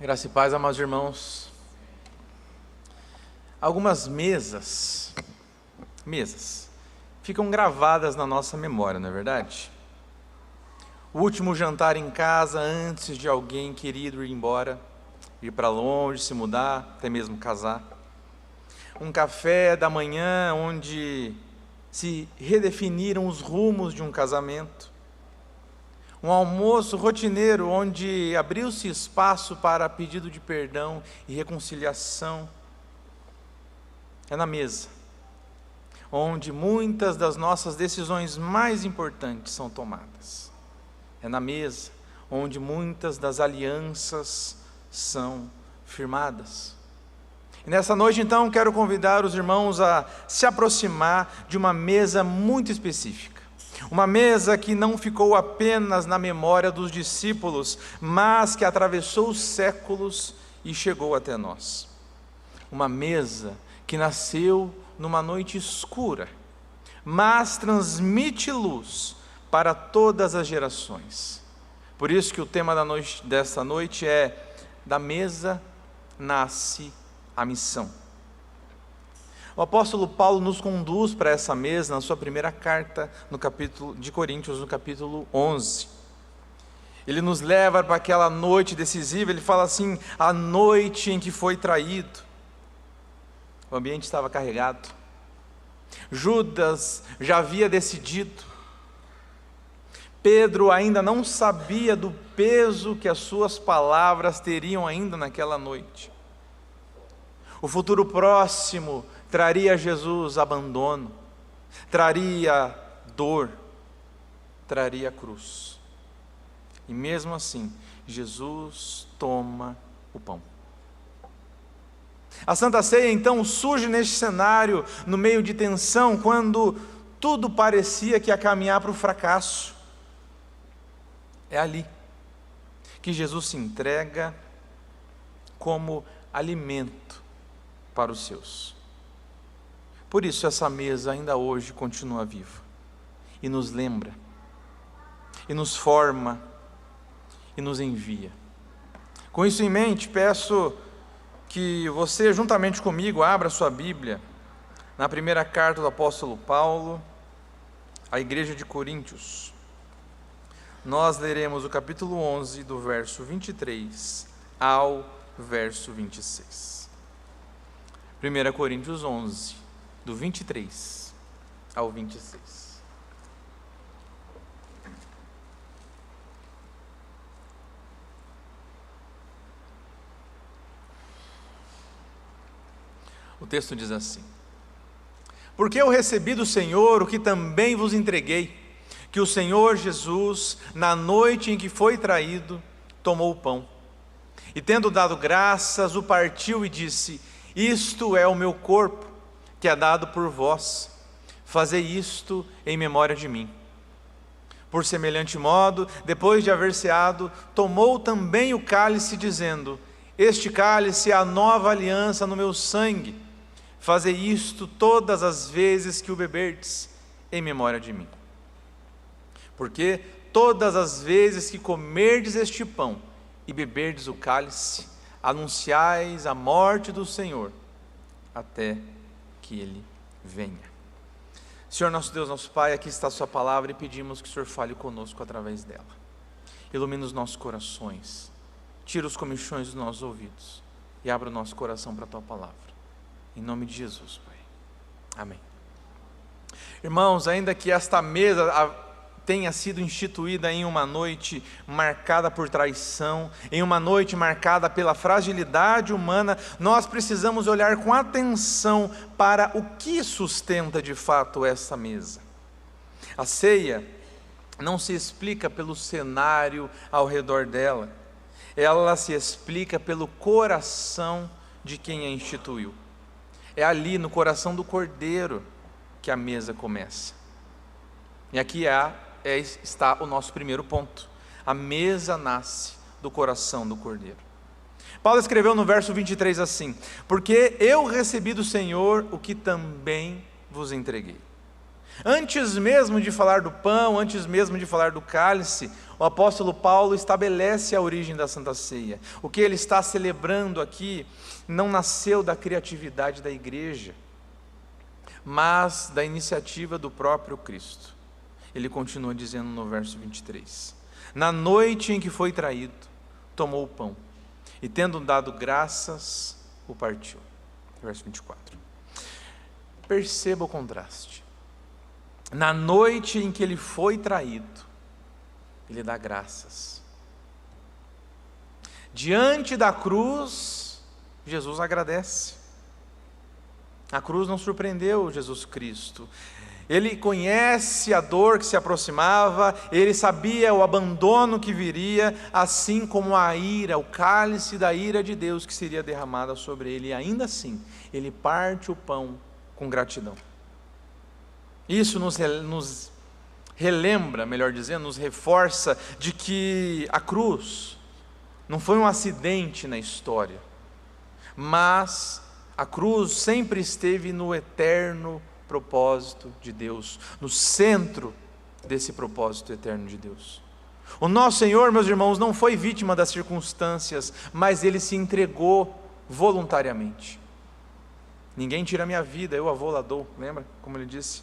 Graça e paz, amados irmãos. Algumas mesas ficam gravadas na nossa memória, não é verdade? O último jantar em casa antes de alguém querido ir embora, ir para longe, se mudar, até mesmo casar. Um café da manhã onde se redefiniram os rumos de um casamento. Um almoço rotineiro onde abriu-se espaço para pedido de perdão e reconciliação. É na mesa onde muitas das nossas decisões mais importantes são tomadas. É na mesa onde muitas das alianças são firmadas. E nessa noite, então, quero convidar os irmãos a se aproximar de uma mesa muito específica. Uma mesa que não ficou apenas na memória dos discípulos, mas que atravessou os séculos e chegou até nós. Uma mesa que nasceu numa noite escura, mas transmite luz para todas as gerações. Por isso que o tema desta noite é: da mesa nasce a missão. O apóstolo Paulo nos conduz para essa mesa na sua primeira carta no capítulo de Coríntios, no capítulo 11. Ele nos leva para aquela noite decisiva. Ele fala assim: a noite em que foi traído. O ambiente estava carregado. Judas já havia decidido. Pedro ainda não sabia do peso que as suas palavras teriam ainda naquela noite. O futuro próximo traria a Jesus abandono, traria dor, traria cruz. E mesmo assim, Jesus toma o pão. A Santa Ceia então surge neste cenário, no meio de tensão, quando tudo parecia que ia caminhar para o fracasso. É ali que Jesus se entrega como alimento para os seus. Por isso essa mesa ainda hoje continua viva, e nos lembra, e nos forma, e nos envia. Com isso em mente, peço que você, juntamente comigo, abra sua Bíblia na primeira carta do apóstolo Paulo à igreja de Coríntios. Nós leremos o capítulo 11, do verso 23 ao verso 26. 1 Coríntios 11, do 23 ao 26. O texto diz assim: porque eu recebi do Senhor o que também vos entreguei, que o Senhor Jesus, na noite em que foi traído, tomou o pão, e tendo dado graças, o partiu e disse: isto é o meu corpo, que é dado por vós, fazei isto em memória de mim. Por semelhante modo, depois de haver ceado, tomou também o cálice, dizendo: este cálice é a nova aliança no meu sangue, fazei isto todas as vezes que o beberdes, em memória de mim. Porque todas as vezes que comerdes este pão e beberdes o cálice, anunciais a morte do Senhor, até que Ele venha. Senhor nosso Deus, nosso Pai, aqui está a sua palavra, e pedimos que o Senhor fale conosco através dela. Ilumina os nossos corações, tira os comichões dos nossos ouvidos, e abra o nosso coração para a tua palavra. Em nome de Jesus, Pai. Amém. Irmãos, ainda que esta mesa tenha sido instituída em uma noite marcada por traição, em uma noite marcada pela fragilidade humana, nós precisamos olhar com atenção para o que sustenta de fato essa mesa. A ceia não se explica pelo cenário ao redor dela, ela se explica pelo coração de quem a instituiu. É ali no coração do Cordeiro que a mesa começa. E aqui está o nosso primeiro ponto: a mesa nasce do coração do Cordeiro. Paulo escreveu no verso 23 assim: porque eu recebi do Senhor o que também vos entreguei. Antes mesmo de falar do pão, antes mesmo de falar do cálice, o apóstolo Paulo estabelece a origem da Santa Ceia. O que ele está celebrando aqui não nasceu da criatividade da igreja, mas da iniciativa do próprio Cristo. Ele continua dizendo no verso 23: na noite em que foi traído, tomou o pão, e tendo dado graças, o partiu. Verso 24. Perceba o contraste. Na noite em que ele foi traído, ele dá graças. Diante da cruz, Jesus agradece. A cruz não surpreendeu Jesus Cristo. Ele conhece a dor que se aproximava, ele sabia o abandono que viria, assim como a ira, o cálice da ira de Deus que seria derramada sobre ele. E ainda assim, ele parte o pão com gratidão. Isso nos relembra, melhor dizendo, nos reforça de que a cruz não foi um acidente na história, mas a cruz sempre esteve no eterno propósito de Deus, no centro desse propósito eterno de Deus. O nosso Senhor, meus irmãos, não foi vítima das circunstâncias, mas Ele se entregou voluntariamente. Ninguém tira a minha vida, eu a vou lá dou, lembra como Ele disse?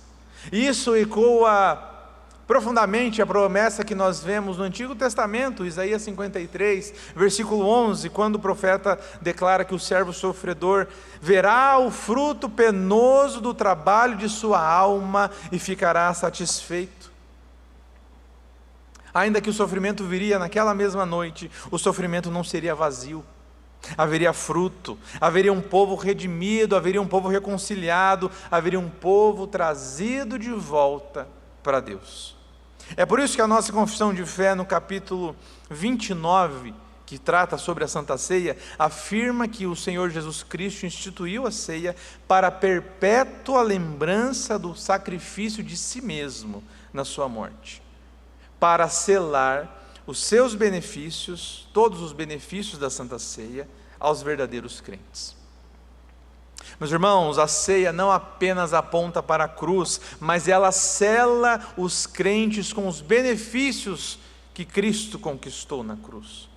Isso ecoa profundamente a promessa que nós vemos no Antigo Testamento, Isaías 53, versículo 11, quando o profeta declara que o servo sofredor verá o fruto penoso do trabalho de sua alma e ficará satisfeito. Ainda que o sofrimento viria naquela mesma noite, o sofrimento não seria vazio. Haveria fruto, haveria um povo redimido, haveria um povo reconciliado, haveria um povo trazido de volta para Deus. É por isso que a nossa confissão de fé no capítulo 29, que trata sobre a Santa Ceia, afirma que o Senhor Jesus Cristo instituiu a ceia para a perpétua lembrança do sacrifício de si mesmo na sua morte, para selar os seus benefícios, todos os benefícios da Santa Ceia, aos verdadeiros crentes. Meus irmãos, a ceia não apenas aponta para a cruz, mas ela sela os crentes com os benefícios que Cristo conquistou na cruz.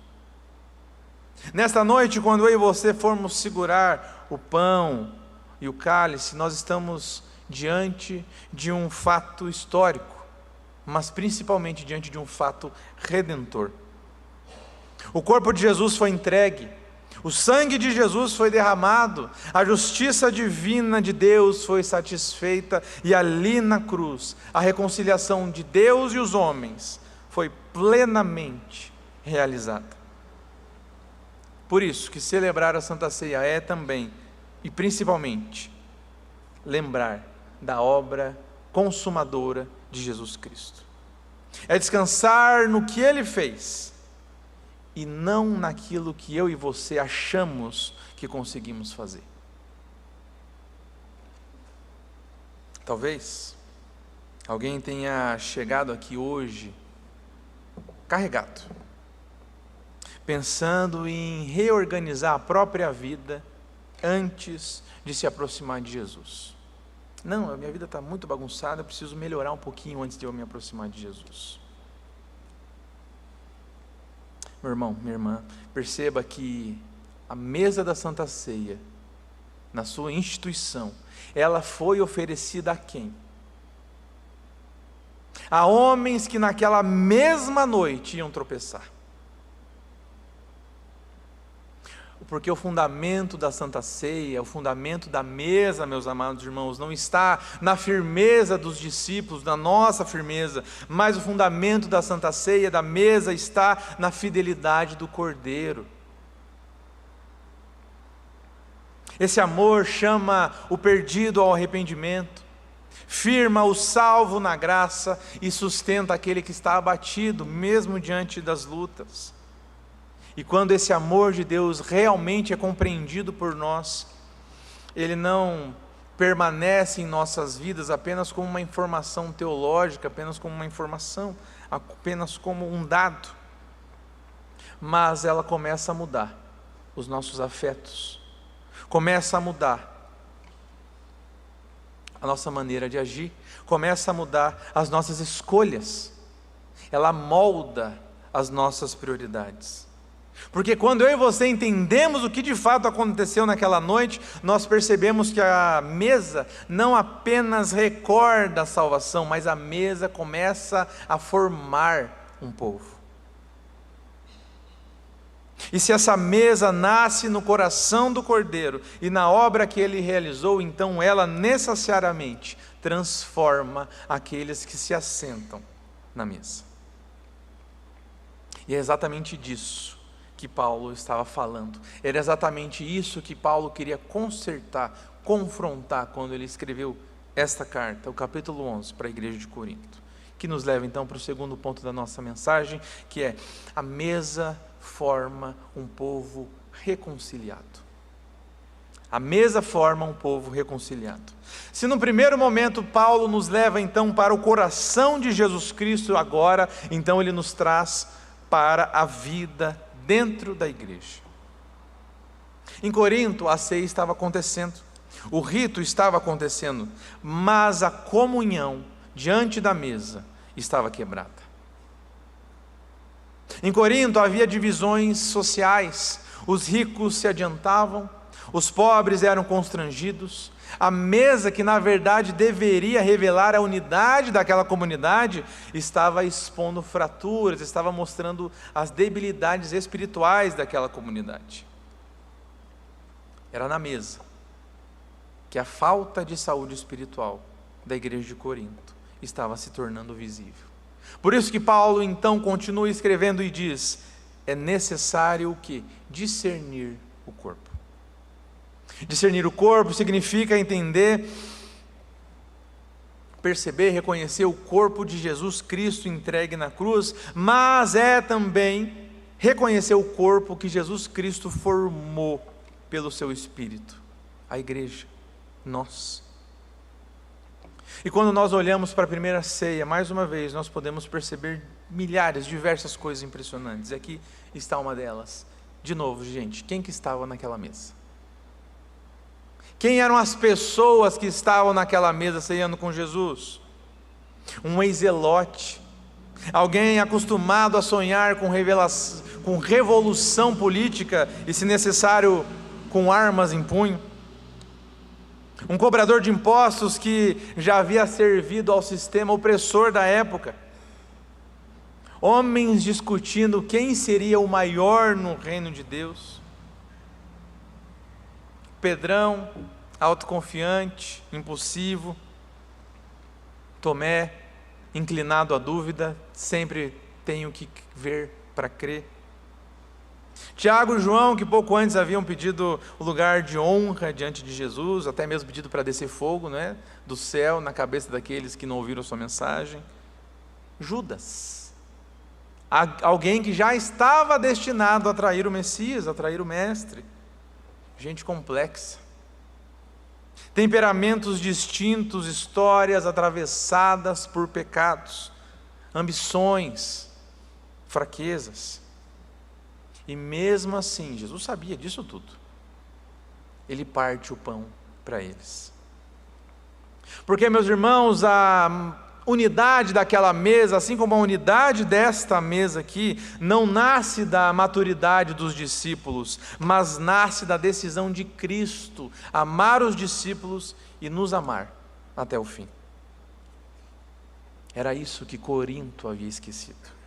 Nesta noite, quando eu e você formos segurar o pão e o cálice, nós estamos diante de um fato histórico, mas principalmente diante de um fato redentor. O corpo de Jesus foi entregue, o sangue de Jesus foi derramado, a justiça divina de Deus foi satisfeita, e ali na cruz, a reconciliação de Deus e os homens foi plenamente realizada. Por isso que celebrar a Santa Ceia é também, e principalmente, lembrar da obra consumadora de Jesus Cristo. É descansar no que Ele fez e não naquilo que eu e você achamos que conseguimos fazer. Talvez alguém tenha chegado aqui hoje carregado, pensando em reorganizar a própria vida antes de se aproximar de Jesus. Não, a minha vida está muito bagunçada, eu preciso melhorar um pouquinho antes de eu me aproximar de Jesus. Meu irmão, minha irmã, perceba que a mesa da Santa Ceia, na sua instituição, ela foi oferecida a quem? A homens que naquela mesma noite iam tropeçar. Porque o fundamento da Santa Ceia, o fundamento da mesa, meus amados irmãos, não está na firmeza dos discípulos, na nossa firmeza, mas o fundamento da Santa Ceia, da mesa, está na fidelidade do Cordeiro. Esse amor chama o perdido ao arrependimento, firma o salvo na graça e sustenta aquele que está abatido, mesmo diante das lutas. E quando esse amor de Deus realmente é compreendido por nós, ele não permanece em nossas vidas apenas como uma informação teológica, apenas como uma informação, apenas como um dado, mas ela começa a mudar os nossos afetos, começa a mudar a nossa maneira de agir, começa a mudar as nossas escolhas, ela molda as nossas prioridades. Porque quando eu e você entendemos o que de fato aconteceu naquela noite, nós percebemos que a mesa não apenas recorda a salvação, mas a mesa começa a formar um povo. E se essa mesa nasce no coração do Cordeiro e na obra que ele realizou, então ela necessariamente transforma aqueles que se assentam na mesa. E é exatamente disso que Paulo estava falando. Era exatamente isso que Paulo queria consertar, confrontar, quando ele escreveu esta carta, o capítulo 11, para a igreja de Corinto. Que nos leva então para o segundo ponto da nossa mensagem, que é: a mesa forma um povo reconciliado. A mesa forma um povo reconciliado. Se no primeiro momento Paulo nos leva então para o coração de Jesus Cristo, agora então ele nos traz para a vida dentro da igreja. Em Corinto a ceia estava acontecendo, o rito estava acontecendo, mas a comunhão diante da mesa estava quebrada. Em Corinto havia divisões sociais, os ricos se adiantavam, os pobres eram constrangidos. A mesa, que na verdade deveria revelar a unidade daquela comunidade, estava expondo fraturas, estava mostrando as debilidades espirituais daquela comunidade. Era na mesa que a falta de saúde espiritual da igreja de Corinto estava se tornando visível. Por isso que Paulo então continua escrevendo e diz: é necessário o quê? Discernir o corpo. Discernir o corpo significa entender, perceber, reconhecer o corpo de Jesus Cristo entregue na cruz, mas é também reconhecer o corpo que Jesus Cristo formou pelo seu Espírito, a igreja, nós. E quando nós olhamos para a primeira ceia, mais uma vez, nós podemos perceber milhares, diversas coisas impressionantes. E aqui está uma delas. De novo, gente, quem que estava naquela mesa? Quem eram as pessoas que estavam naquela mesa ceando com Jesus? Um ex-zelote, alguém acostumado a sonhar com revolução política e, se necessário, com armas em punho. Um cobrador de impostos que já havia servido ao sistema opressor da época. Homens discutindo quem seria o maior no reino de Deus. Pedrão, autoconfiante, impulsivo. Tomé, inclinado à dúvida, sempre tenho que ver para crer. Tiago e João, que pouco antes haviam pedido o lugar de honra diante de Jesus, até mesmo pedido para descer fogo, né, do céu na cabeça daqueles que não ouviram a sua mensagem. Judas, alguém que já estava destinado a trair o Messias, a trair o Mestre. Gente complexa, temperamentos distintos, histórias atravessadas por pecados, ambições, fraquezas. E mesmo assim, Jesus sabia disso tudo. Ele parte o pão para eles. Porque, meus irmãos, a unidade daquela mesa, assim como a unidade desta mesa aqui, não nasce da maturidade dos discípulos, mas nasce da decisão de Cristo, amar os discípulos e nos amar até o fim. Era isso que Corinto havia esquecido.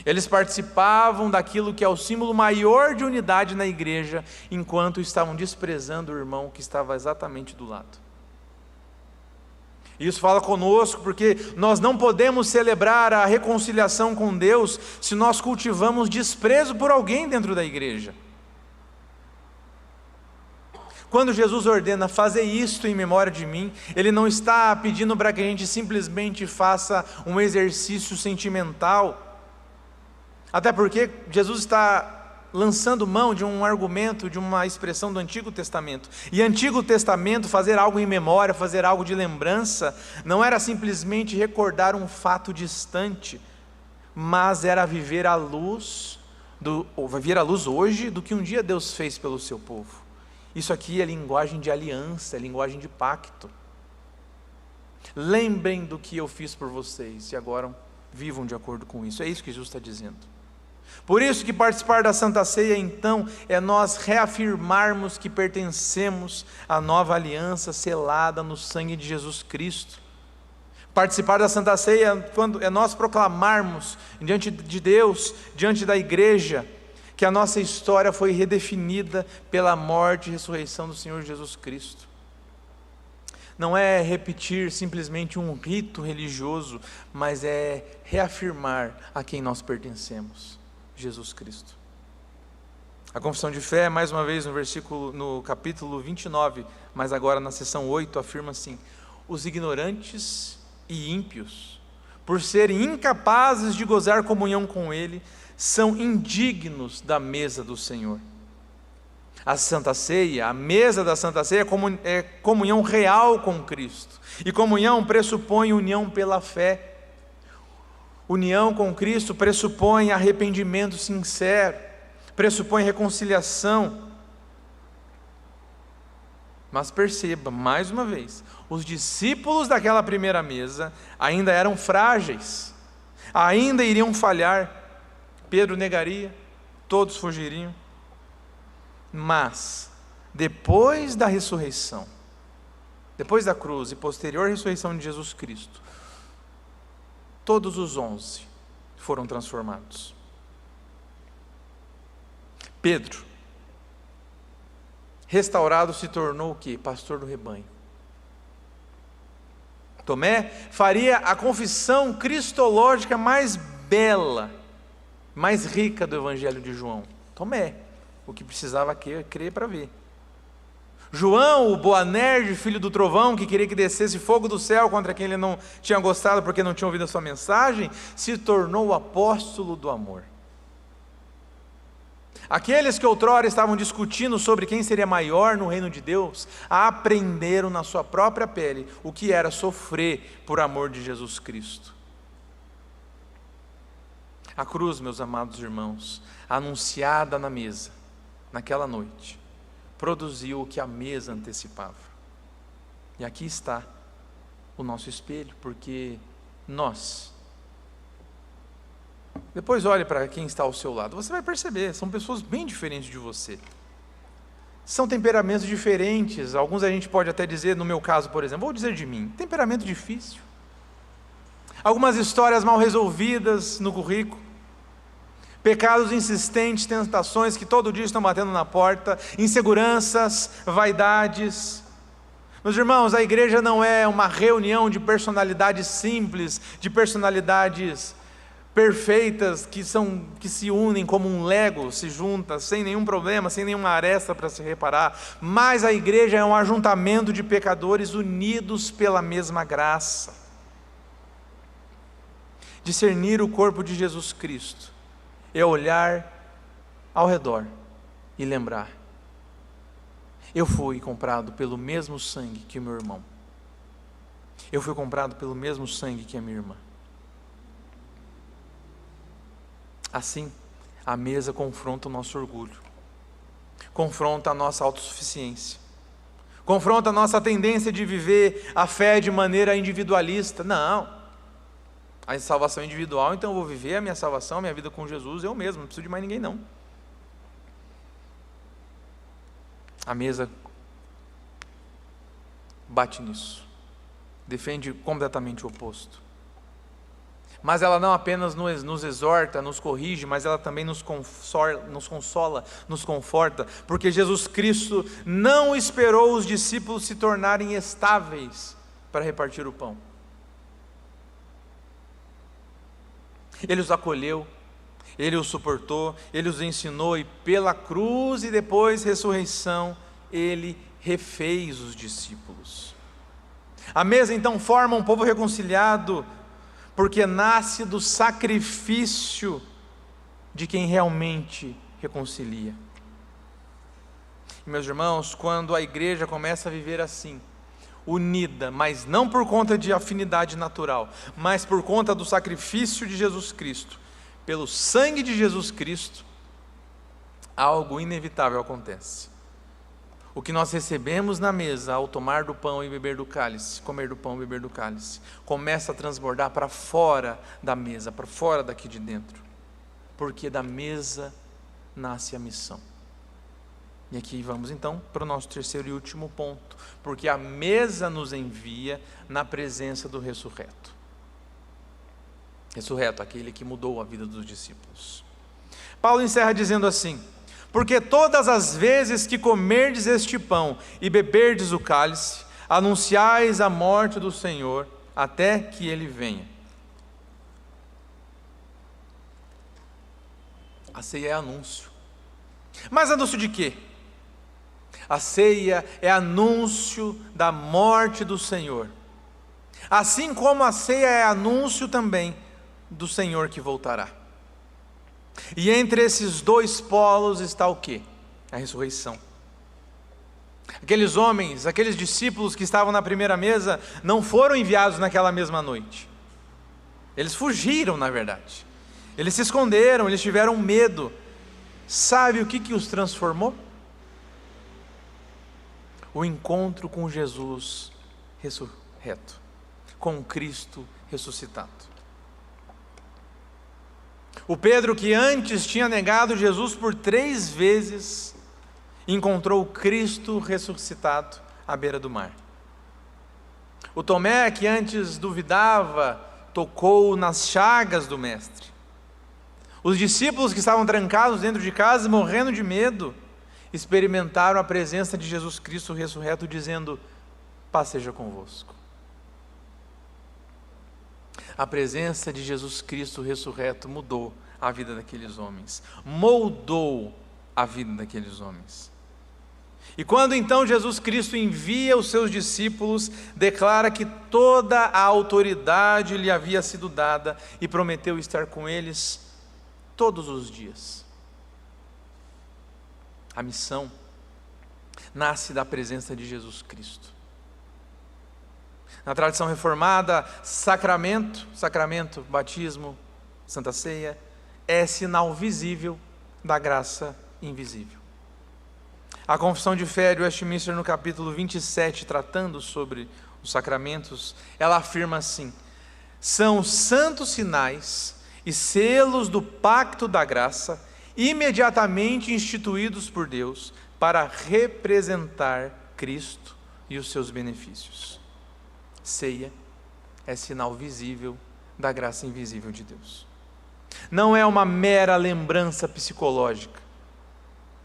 Eles participavam daquilo que é o símbolo maior de unidade na igreja, enquanto estavam desprezando o irmão que estava exatamente do lado. Isso fala conosco porque nós não podemos celebrar a reconciliação com Deus se nós cultivamos desprezo por alguém dentro da igreja. Quando Jesus ordena fazer isto em memória de mim, Ele não está pedindo para que a gente simplesmente faça um exercício sentimental. Até porque Jesus está lançando mão de um argumento, de uma expressão do Antigo Testamento. E Antigo Testamento, fazer algo em memória, fazer algo de lembrança, não era simplesmente recordar um fato distante, mas era viver à luz hoje do que um dia Deus fez pelo seu povo. Isso aqui é linguagem de aliança, é linguagem de pacto. Lembrem do que eu fiz por vocês e agora vivam de acordo com isso. É isso que Jesus está dizendo. Por isso que participar da Santa Ceia, então, é nós reafirmarmos que pertencemos à nova aliança selada no sangue de Jesus Cristo. Participar da Santa Ceia é nós proclamarmos diante de Deus, diante da igreja, que a nossa história foi redefinida pela morte e ressurreição do Senhor Jesus Cristo. Não é repetir simplesmente um rito religioso, mas é reafirmar a quem nós pertencemos, Jesus Cristo. A confissão de fé, mais uma vez no capítulo 29, mas agora na seção 8, afirma assim: os ignorantes e ímpios, por serem incapazes de gozar comunhão com Ele, são indignos da mesa do Senhor. A Santa Ceia, a mesa da Santa Ceia é comunhão real com Cristo, e comunhão pressupõe união pela fé. União com Cristo pressupõe arrependimento sincero, pressupõe reconciliação. Mas perceba, mais uma vez, os discípulos daquela primeira mesa ainda eram frágeis, ainda iriam falhar. Pedro negaria, todos fugiriam. Mas, depois da ressurreição, depois da cruz e posterior ressurreição de Jesus Cristo, todos os 11 foram transformados. Pedro, restaurado, se tornou o quê? Pastor do rebanho. Tomé faria a confissão cristológica mais bela, mais rica do Evangelho de João. Tomé, o que precisava crer para ver. João, o Boanerges, filho do trovão, que queria que descesse fogo do céu contra quem ele não tinha gostado porque não tinha ouvido a sua mensagem, se tornou o apóstolo do amor. Aqueles que outrora estavam discutindo sobre quem seria maior no reino de Deus, aprenderam na sua própria pele o que era sofrer por amor de Jesus Cristo. A cruz, meus amados irmãos, anunciada na mesa, naquela noite, produziu o que a mesa antecipava. E aqui está o nosso espelho, porque nós... Depois olhe para quem está ao seu lado, você vai perceber, são pessoas bem diferentes de você. São temperamentos diferentes, alguns a gente pode até dizer, no meu caso, por exemplo, vou dizer de mim, temperamento difícil. Algumas histórias mal resolvidas no currículo, pecados insistentes, tentações que todo dia estão batendo na porta, inseguranças, vaidades. Meus irmãos, a igreja não é uma reunião de personalidades simples, de personalidades perfeitas que se unem como um lego, se juntam sem nenhum problema, sem nenhuma aresta para se reparar, mas a igreja é um ajuntamento de pecadores unidos pela mesma graça. Discernir o corpo de Jesus Cristo é olhar ao redor e lembrar: eu fui comprado pelo mesmo sangue que o meu irmão, eu fui comprado pelo mesmo sangue que a minha irmã. Assim, a mesa confronta o nosso orgulho, confronta a nossa autossuficiência, confronta a nossa tendência de viver a fé de maneira individualista. Não, a salvação individual, então eu vou viver a minha salvação, a minha vida com Jesus, eu mesmo, não preciso de mais ninguém não. A mesa bate nisso, defende completamente o oposto. Mas ela não apenas nos exorta, nos corrige, mas ela também nos consola, nos conforta, porque Jesus Cristo não esperou os discípulos se tornarem estáveis para repartir o pão. Ele os acolheu, Ele os suportou, Ele os ensinou, e pela cruz e depois ressurreição, Ele refez os discípulos. A mesa então forma um povo reconciliado, porque nasce do sacrifício de quem realmente reconcilia. E, meus irmãos, quando a igreja começa a viver assim, unida, mas não por conta de afinidade natural, mas por conta do sacrifício de Jesus Cristo, pelo sangue de Jesus Cristo, algo inevitável acontece. O que nós recebemos na mesa ao tomar do pão e beber do cálice, comer do pão e beber do cálice, começa a transbordar para fora da mesa, para fora daqui de dentro. Porque da mesa nasce a missão. E aqui vamos então para o nosso terceiro e último ponto. Porque a mesa nos envia na presença do ressurreto. Ressurreto, aquele que mudou a vida dos discípulos. Paulo encerra dizendo assim: porque todas as vezes que comerdes este pão e beberdes o cálice, anunciais a morte do Senhor até que Ele venha. A ceia é anúncio. Mas anúncio de quê? A ceia é anúncio da morte do Senhor. Assim como a ceia é anúncio também do Senhor que voltará. E entre esses dois polos está o quê? A ressurreição. Aqueles homens, aqueles discípulos que estavam na primeira mesa, não foram enviados naquela mesma noite. Eles fugiram, na verdade. Eles se esconderam, eles tiveram medo. Sabe o que os transformou? O encontro com Jesus ressurreto, com Cristo ressuscitado. O Pedro, que antes tinha negado Jesus por 3 vezes, encontrou Cristo ressuscitado à beira do mar. O Tomé, que antes duvidava, tocou nas chagas do Mestre. Os discípulos que estavam trancados dentro de casa, morrendo de medo, experimentaram a presença de Jesus Cristo ressurreto, dizendo: paz seja convosco. A presença de Jesus Cristo ressurreto mudou a vida daqueles homens, moldou a vida daqueles homens. E quando então Jesus Cristo envia os seus discípulos, declara que toda a autoridade lhe havia sido dada e prometeu estar com eles todos os dias. A missão nasce da presença de Jesus Cristo. Na tradição reformada, sacramento, batismo, Santa Ceia, é sinal visível da graça invisível. A Confissão de Fé de Westminster, no capítulo 27, tratando sobre os sacramentos, ela afirma assim: são santos sinais e selos do pacto da graça, imediatamente instituídos por Deus para representar Cristo e os seus benefícios. Ceia é sinal visível da graça invisível de Deus. Não é uma mera lembrança psicológica.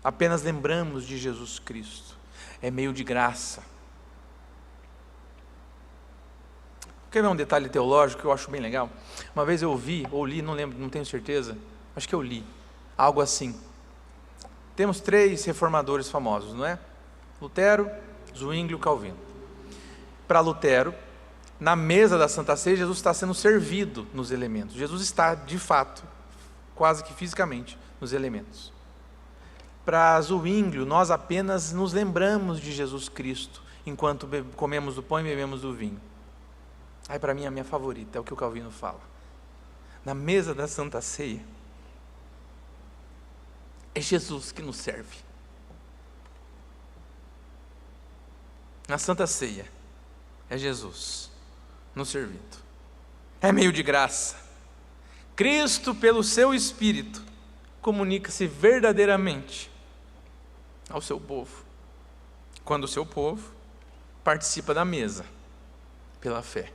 Apenas lembramos de Jesus Cristo. É meio de graça. Quer ver um detalhe teológico que eu acho bem legal? Uma vez eu ouvi, ou li, não lembro, não tenho certeza, acho que eu li, algo assim. Temos 3 reformadores famosos, não é? Lutero, Zwinglio e Calvino. Para Lutero, na mesa da Santa Ceia, Jesus está sendo servido nos elementos. Jesus está, de fato, quase que fisicamente, nos elementos. Para Zwinglio, nós apenas nos lembramos de Jesus Cristo enquanto comemos do pão e bebemos do vinho. Aí, para mim, a minha favorita é o que o Calvino fala. Na mesa da Santa Ceia, é Jesus que nos serve. Na Santa Ceia, é Jesus nos servindo. É meio de graça. Cristo, pelo seu Espírito, comunica-se verdadeiramente ao seu povo, quando o seu povo participa da mesa, pela fé.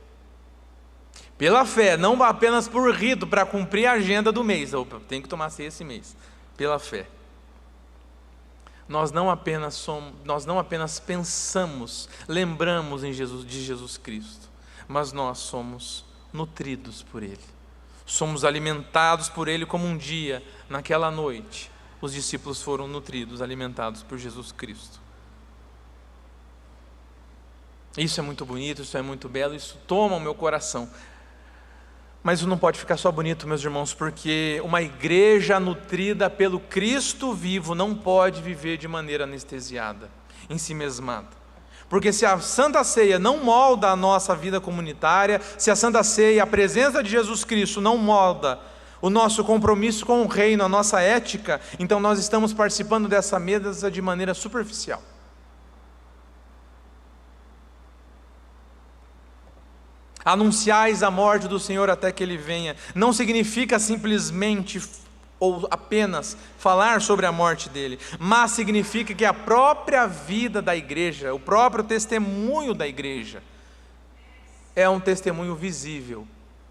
Pela fé, não apenas por rito, para cumprir a agenda do mês. Opa, tem que tomar ceia esse mês. Pela fé. Nós não apenas pensamos, lembramos de Jesus Cristo, mas nós somos nutridos por Ele. Somos alimentados por Ele, como um dia, naquela noite, os discípulos foram nutridos, alimentados por Jesus Cristo. Isso é muito bonito, isso é muito belo, isso toma o meu coração. Mas isso não pode ficar só bonito, meus irmãos, porque uma igreja nutrida pelo Cristo vivo não pode viver de maneira anestesiada, ensimesmada. Porque se a Santa Ceia não molda a nossa vida comunitária, se a Santa Ceia, a presença de Jesus Cristo não molda o nosso compromisso com o reino, a nossa ética, então nós estamos participando dessa mesa de maneira superficial. Anunciais a morte do Senhor até que Ele venha. Não significa simplesmente ou apenas falar sobre a morte dele, mas significa que a própria vida da igreja, o próprio testemunho da igreja, é um testemunho visível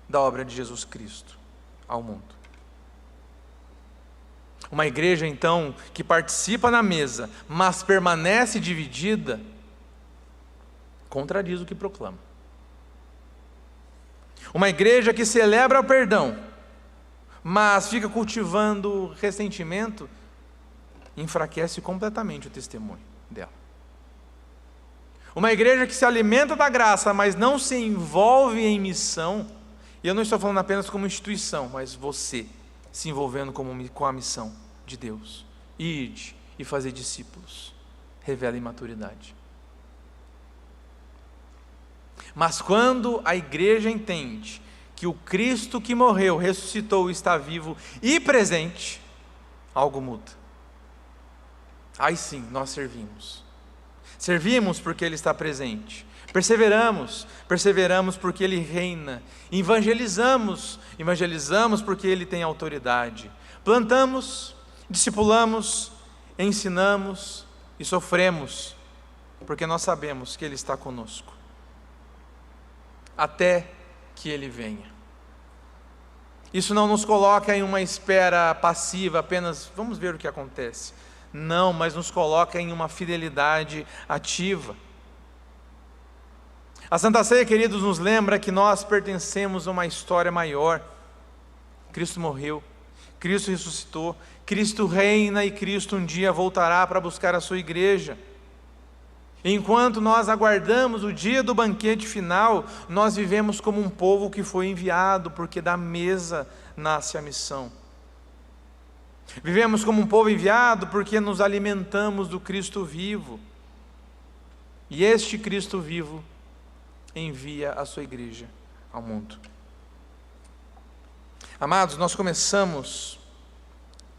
da obra de Jesus Cristo ao mundo. Uma igreja, então, que participa na mesa, mas permanece dividida, contradiz o que proclama. Uma igreja que celebra o perdão, mas fica cultivando ressentimento, enfraquece completamente o testemunho dela. Uma igreja que se alimenta da graça, mas não se envolve em missão, e eu não estou falando apenas como instituição, mas você se envolvendo com a missão de Deus. Ide e fazer discípulos. Revela imaturidade. Mas quando a igreja entende que o Cristo que morreu, ressuscitou, está vivo e presente, algo muda. Aí sim, nós servimos. Servimos porque Ele está presente. Perseveramos porque Ele reina. Evangelizamos porque Ele tem autoridade. Plantamos, discipulamos, ensinamos e sofremos, porque nós sabemos que Ele está conosco, até que Ele venha. Isso não nos coloca em uma espera passiva, apenas vamos ver o que acontece. Não, mas nos coloca em uma fidelidade ativa. A Santa Ceia, queridos, nos lembra que nós pertencemos a uma história maior. Cristo morreu, Cristo ressuscitou, Cristo reina e Cristo um dia voltará para buscar a sua igreja. Enquanto nós aguardamos o dia do banquete final, nós vivemos como um povo que foi enviado, porque da mesa nasce a missão. Vivemos como um povo enviado porque nos alimentamos do Cristo vivo. E este Cristo vivo envia a sua igreja ao mundo. Amados, nós começamos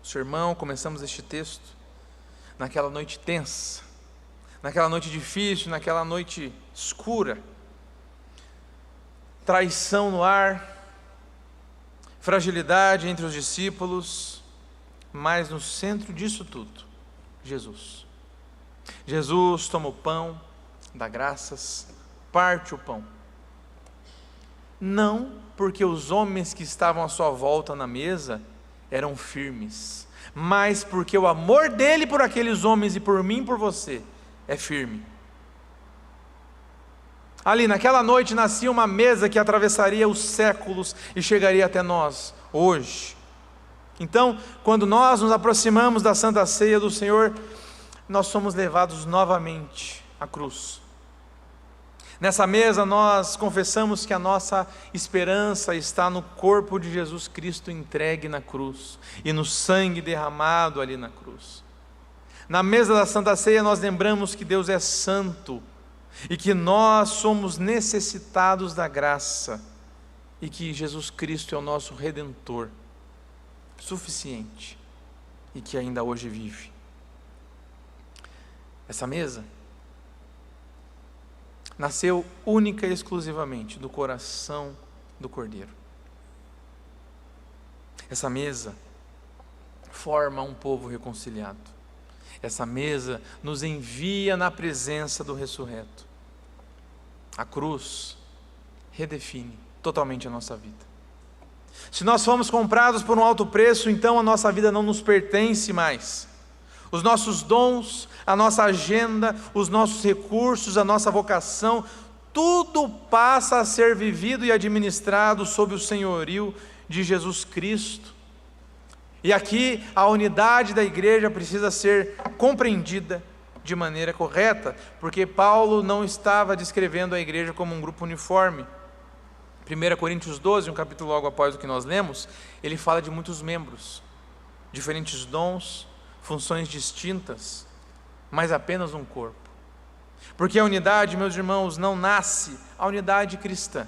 o sermão, começamos este texto naquela noite tensa, naquela noite difícil, naquela noite escura, traição no ar, fragilidade entre os discípulos, mas no centro disso tudo, Jesus. Jesus toma o pão, dá graças, parte o pão. Não porque os homens que estavam à sua volta na mesa eram firmes, mas porque o amor dele por aqueles homens e por mim e por você é firme. Ali naquela noite nascia uma mesa que atravessaria os séculos e chegaria até nós hoje. Então, quando nós nos aproximamos da Santa Ceia do Senhor, nós somos levados novamente à cruz. Nessa mesa nós confessamos que a nossa esperança está no corpo de Jesus Cristo entregue na cruz e no sangue derramado ali na cruz. Na mesa da Santa Ceia nós lembramos que Deus é santo e que nós somos necessitados da graça e que Jesus Cristo é o nosso Redentor suficiente e que ainda hoje vive. Essa mesa nasceu única e exclusivamente do coração do Cordeiro. Essa mesa forma um povo reconciliado. Essa mesa nos envia na presença do ressurreto. A cruz redefine totalmente a nossa vida. Se nós fomos comprados por um alto preço, então a nossa vida não nos pertence mais. Os nossos dons, a nossa agenda, os nossos recursos, a nossa vocação, tudo passa a ser vivido e administrado sob o senhorio de Jesus Cristo. E aqui a unidade da igreja precisa ser compreendida de maneira correta, porque Paulo não estava descrevendo a igreja como um grupo uniforme. 1 Coríntios 12, um capítulo logo após o que nós lemos, ele fala de muitos membros, diferentes dons, funções distintas, mas apenas um corpo. Porque a unidade, meus irmãos, não nasce, a unidade cristã,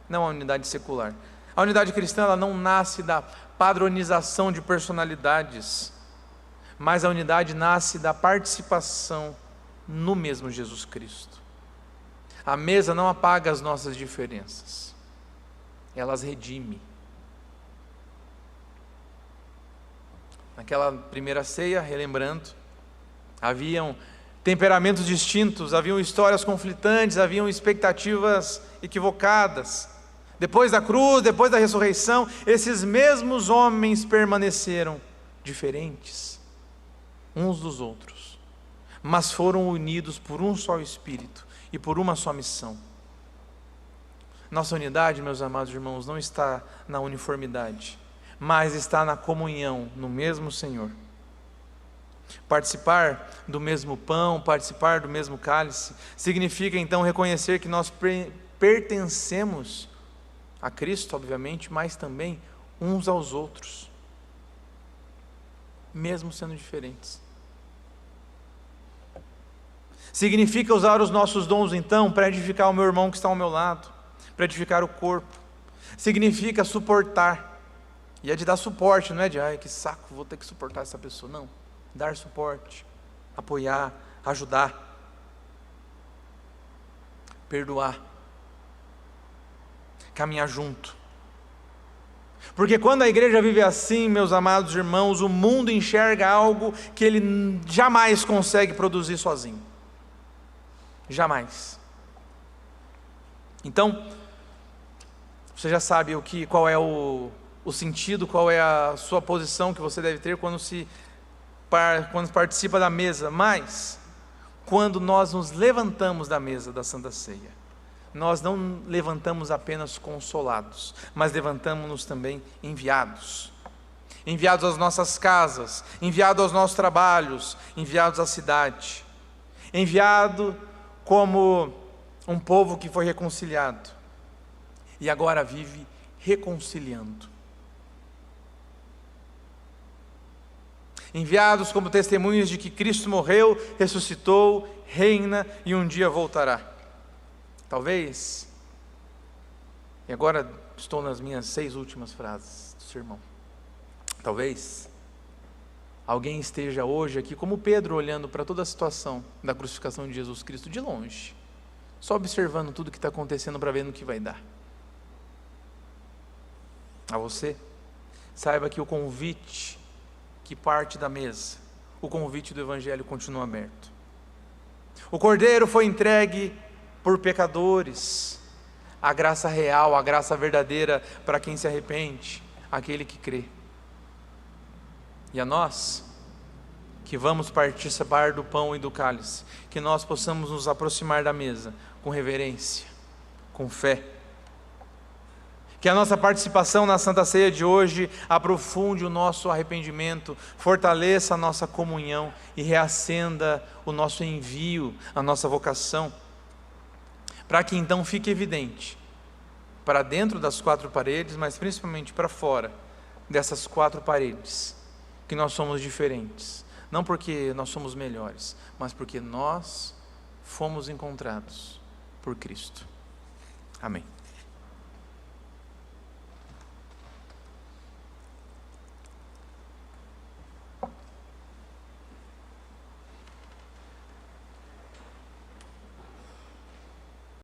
não a unidade secular. A unidade cristã, ela não nasce da padronização de personalidades, mas a unidade nasce da participação no mesmo Jesus Cristo. A mesa não apaga as nossas diferenças, elas redimem. Naquela primeira ceia, relembrando, haviam temperamentos distintos, haviam histórias conflitantes, haviam expectativas equivocadas. Depois da cruz, depois da ressurreição, esses mesmos homens permaneceram diferentes uns dos outros, mas foram unidos por um só Espírito e por uma só missão. Nossa unidade, meus amados irmãos, não está na uniformidade, mas está na comunhão, no mesmo Senhor. Participar do mesmo pão, participar do mesmo cálice, significa então reconhecer que nós pertencemos a Cristo, obviamente, mas também uns aos outros, mesmo sendo diferentes. Significa usar os nossos dons então para edificar o meu irmão que está ao meu lado, para edificar o corpo. Significa suportar, e é de dar suporte, não é de, ai que saco, vou ter que suportar essa pessoa, não. Dar suporte, apoiar, ajudar, perdoar, caminhar junto. Porque quando a igreja vive assim, meus amados irmãos, o mundo enxerga algo que ele jamais consegue produzir sozinho. Jamais. Então, você já sabe qual é o sentido, qual é a sua posição que você deve ter quando participa da mesa, mas quando nós nos levantamos da mesa da Santa Ceia, nós não levantamos apenas consolados, mas levantamos-nos também enviados. Enviados às nossas casas, enviados aos nossos trabalhos, enviados à cidade, enviado como um povo que foi reconciliado e agora vive reconciliando. Enviados como testemunhas de que Cristo morreu, ressuscitou, reina e um dia voltará. Talvez, e agora estou nas minhas 6 últimas frases do sermão, talvez alguém esteja hoje aqui como Pedro, olhando para toda a situação da crucificação de Jesus Cristo de longe, só observando tudo que está acontecendo para ver no que vai dar. A você, saiba que o convite que parte da mesa, o convite do Evangelho continua aberto. O Cordeiro foi entregue por pecadores, a graça real, a graça verdadeira para quem se arrepende, aquele que crê. E a nós, que vamos participar do pão e do cálice, que nós possamos nos aproximar da mesa com reverência, com fé. Que a nossa participação na Santa Ceia de hoje aprofunde o nosso arrependimento, fortaleça a nossa comunhão e reacenda o nosso envio, a nossa vocação, para que então fique evidente, para dentro das 4 paredes, mas principalmente para fora dessas 4 paredes, que nós somos diferentes, não porque nós somos melhores, mas porque nós fomos encontrados por Cristo. Amém.